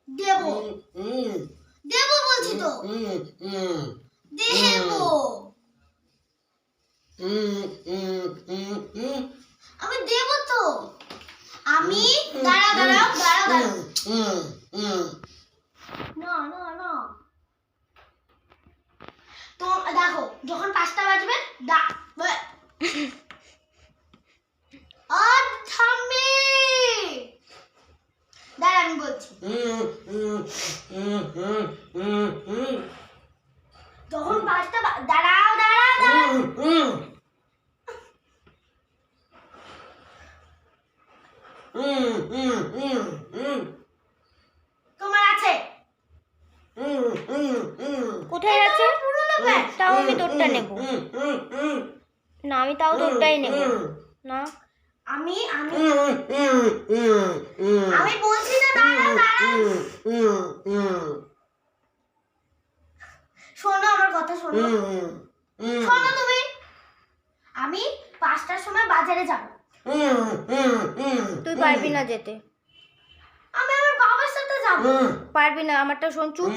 দেবো দেবো বলছি তো দেবো আমি দেবো তো আমি দাঁড়াও দাঁড়াও দাঁড়াও দাঁড়াও না না না তো দেখো যখন 5টা বাজবে থামবে দাঁড়া আমি বলছি যখন 5টা দাঁড়াও দাঁড়াও দাঁড়াও তোমার আছে কোথায় আছে? তাও আমি তোরটা নেব না, আমি তাও তোরটাই নেব না। আমি আমি আমি বলছি না দাঁড়াও দাঁড়াও শোনো আমার কথা শোনো শোনো তুমি আমি 5টার সময় বাজারে যাব তুই পারবি না যেতে, আমি আমার বাবার সাথে যাব পারবি না। আমারটা শোন, চুপ।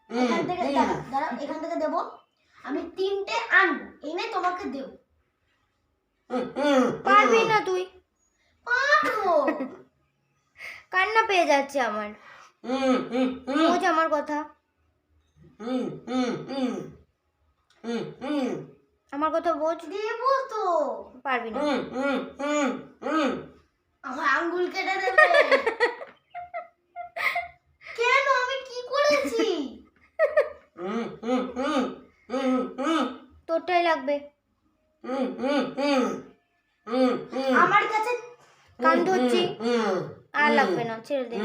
এখান থেকে দাঁড়াও এখান থেকে দেব আমি 3টে আনবো এনে তোমাকে দেব পারবি না তুই। পারবো কান্না পেয়ে যাচ্ছে আমার। বোঝ আমার কথা, আমার কথা বোঝ। দেব তো পারবি না। আমার আঙ্গুল কেটে দেবে কেন আমি কি করেছি তোরটাই লাগবে। আমার কাছে কান ধরছি, আর লাগবে না, ছেড়ে দে।